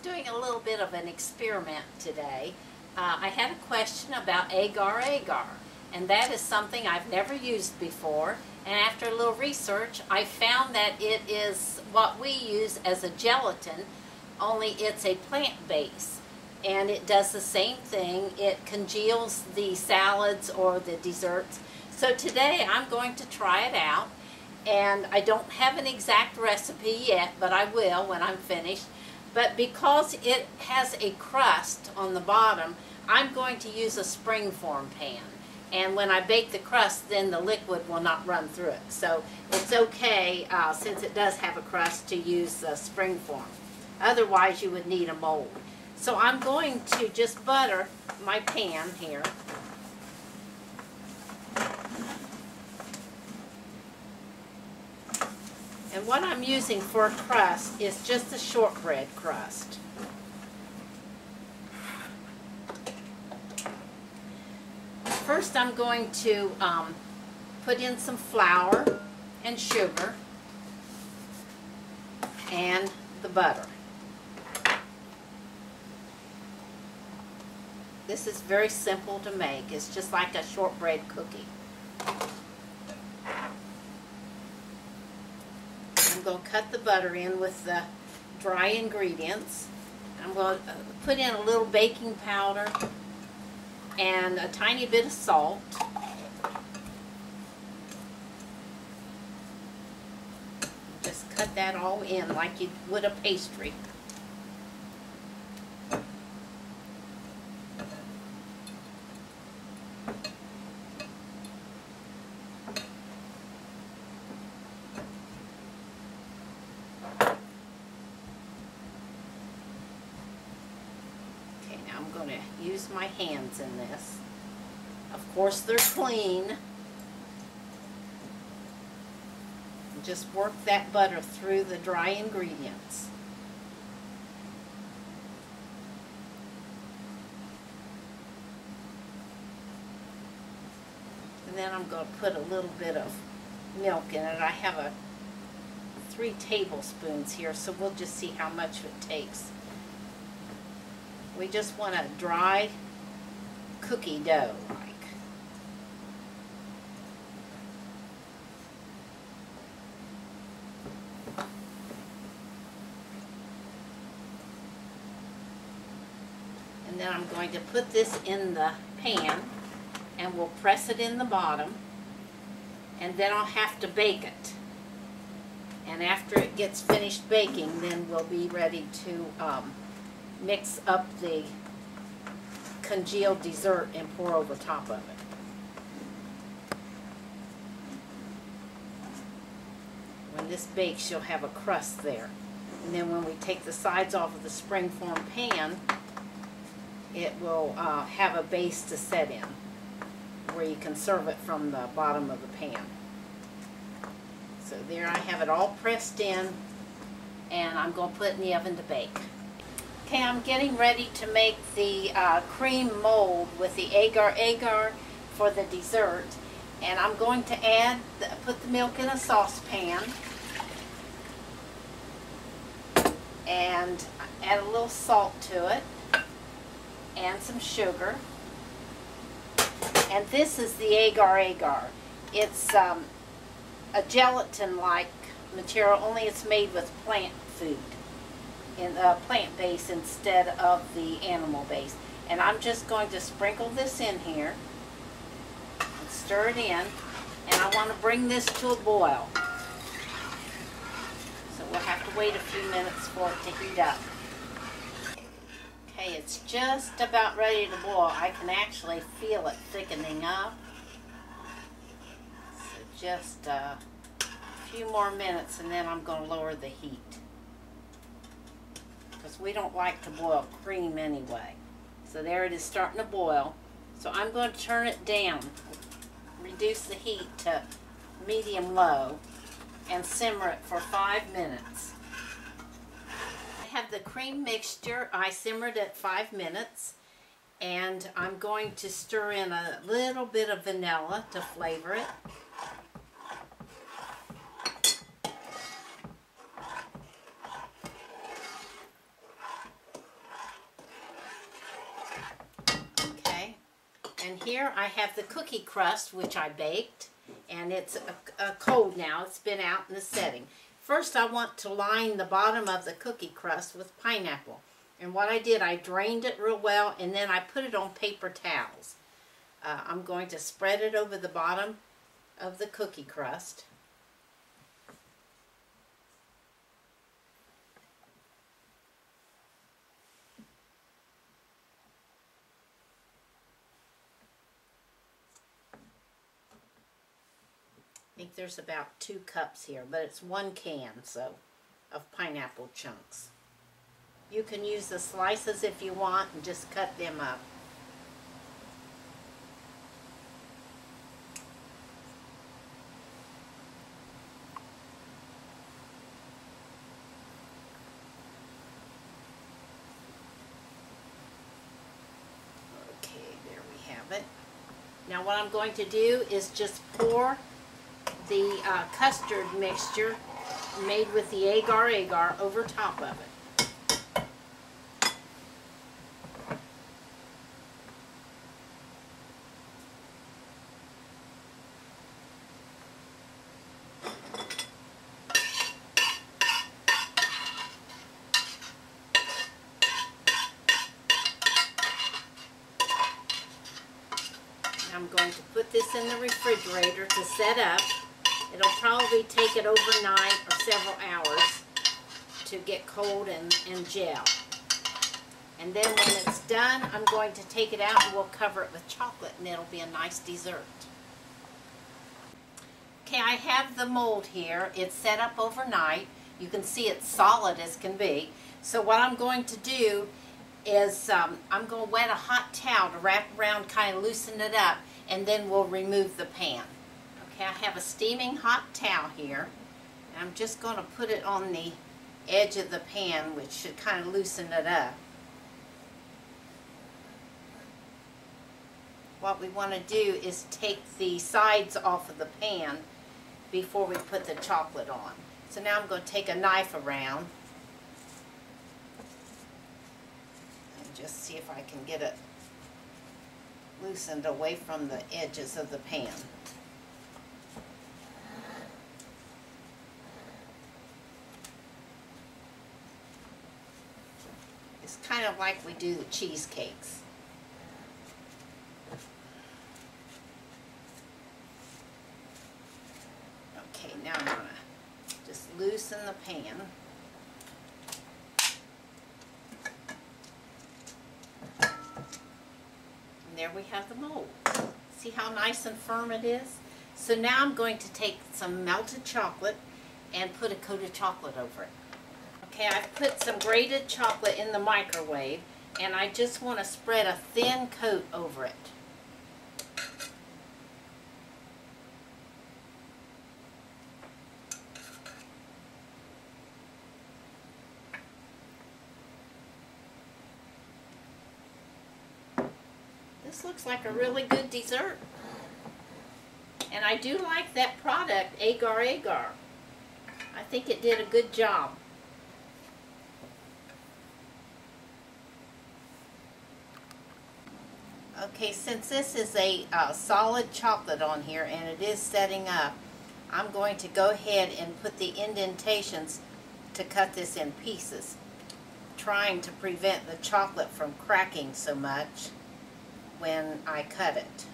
doing a little bit of an experiment today. I had a question about Agar Agar, and that is something I've never used before. And after a little research, I found that it is what we use as a gelatin, only it's a plant base. And it does the same thing. It congeals the salads or the desserts. So today I'm going to try it out. And I don't have an exact recipe yet, but I will when I'm finished. But because it has a crust on the bottom, I'm going to use a springform pan. And when I bake the crust, then the liquid will not run through it. So it's okay, since it does have a crust, to use the springform. Otherwise, you would need a mold. So I'm going to just butter my pan here. And what I'm using for a crust is just a shortbread crust. First I'm going to put in some flour and sugar and the butter. This is very simple to make. It's just like a shortbread cookie. I'm going to cut the butter in with the dry ingredients. I'm going to put in a little baking powder and a tiny bit of salt. Just cut that all in like you would a pastry. I'm going to use my hands in this. Of course, they're clean. Just work that butter through the dry ingredients. And then I'm going to put a little bit of milk in it. I have 3 tablespoons here, so we'll just see how much it takes. We just want a dry cookie dough, like. And then I'm going to put this in the pan, and we'll press it in the bottom, and then I'll have to bake it. And after it gets finished baking, then we'll be ready to mix up the congealed dessert and pour over top of it. When this bakes, you'll have a crust there. And then when we take the sides off of the springform pan, it will have a base to set in, where you can serve it from the bottom of the pan. So there I have it all pressed in, and I'm going to put it in the oven to bake. Okay, I'm getting ready to make the cream mold with the Agar Agar for the dessert. And I'm going to put the milk in a saucepan and add a little salt to it and some sugar. And this is the Agar Agar. It's a gelatin-like material, only it's made with plant food. In a plant base instead of the animal base. And I'm just going to sprinkle this in here and stir it in, and I want to bring this to a boil. So we'll have to wait a few minutes for it to heat up. Okay, it's just about ready to boil. I can actually feel it thickening up. So just a few more minutes, and then I'm going to lower the heat, because we don't like to boil cream anyway. So there it is, starting to boil. So I'm going to turn it down, reduce the heat to medium-low, and simmer it for 5 minutes. I have the cream mixture. I simmered at 5 minutes, and I'm going to stir in a little bit of vanilla to flavor it. Here I have the cookie crust, which I baked, and it's cold now. It's been out in the setting. First, I want to line the bottom of the cookie crust with pineapple. And what I did, I drained it real well, and then I put it on paper towels. I'm going to spread it over the bottom of the cookie crust. I think there's about 2 cups here, but it's 1 can, so, of pineapple chunks. You can use the slices if you want and just cut them up. Okay, there we have it. Now what I'm going to do is just pour the custard mixture made with the Agar Agar over top of it. I'm going to put this in the refrigerator to set up. It'll probably take it overnight or several hours to get cold and gel. And then when it's done, I'm going to take it out and we'll cover it with chocolate and it'll be a nice dessert. Okay, I have the mold here. It's set up overnight. You can see it's solid as can be. So what I'm going to do is I'm going to wet a hot towel to wrap around, kind of loosen it up, and then we'll remove the pan. Okay, I have a steaming hot towel here, and I'm just going to put it on the edge of the pan, which should kind of loosen it up. What we want to do is take the sides off of the pan before we put the chocolate on. So now I'm going to take a knife around and just see if I can get it loosened away from the edges of the pan. It's kind of like we do the cheesecakes. Okay, now I'm going to just loosen the pan. And there we have the mold. See how nice and firm it is? So now I'm going to take some melted chocolate and put a coat of chocolate over it. Okay, I've put some grated chocolate in the microwave, and I just want to spread a thin coat over it. This looks like a really good dessert. And I do like that product, Agar Agar. I think it did a good job. Okay, since this is a solid chocolate on here and it is setting up, I'm going to go ahead and put the indentations to cut this in pieces, trying to prevent the chocolate from cracking so much when I cut it.